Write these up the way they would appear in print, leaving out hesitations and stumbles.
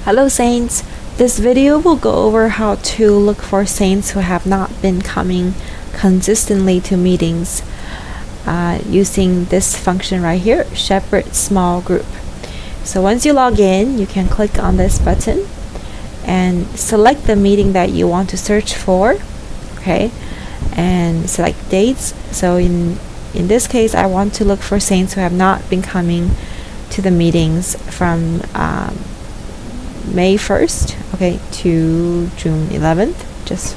Hello Saints! This video will go over how to look for Saints who have not been coming consistently to meetings using this function right here, Shepherd Small Group. So once you log in, you can click on this button and select the meeting that you want to search for, okay, and select dates. So in this case, I want to look for Saints who have not been coming to the meetings from May 1st, okay, to June 11th, just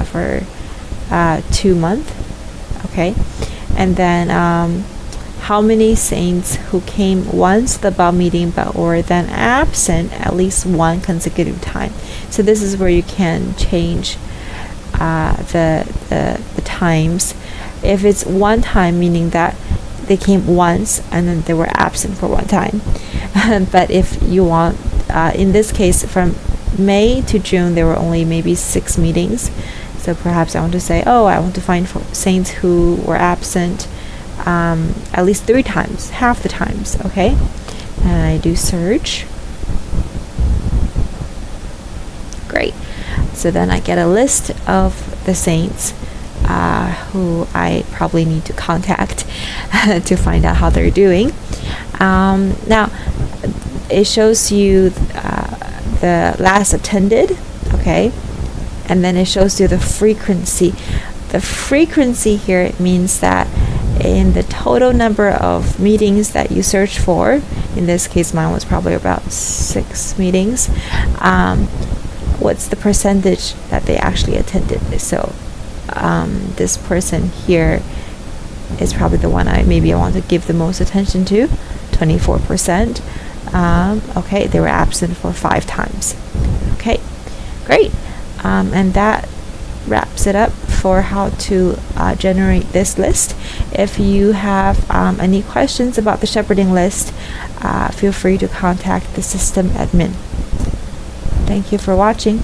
for 2 months, okay, and then how many Saints who came once to the above meeting but were then absent at least one consecutive time. So this is where you can change the times. If it's one time, meaning that they came once and then they were absent for one time. But if you want, in this case, from May to June, there were only maybe 6 meetings. So perhaps I want to say, oh, I want to find Saints who were absent at least 3 times, half the times, okay? And I do search. Great. So then I get a list of the Saints who I probably need to contact to find out how they're doing. Now, it shows you the last attended, okay, and then it shows you the frequency. The frequency here means that in the total number of meetings that you search for, in this case mine was probably about 6 meetings, what's the percentage that they actually attended. So this person here is probably the one I want to give the most attention to, 24%. Okay, they were absent for 5 times. Okay, great. And that wraps it up for how to generate this list. If you have any questions about the shepherding list, feel free to contact the system admin. Thank you for watching.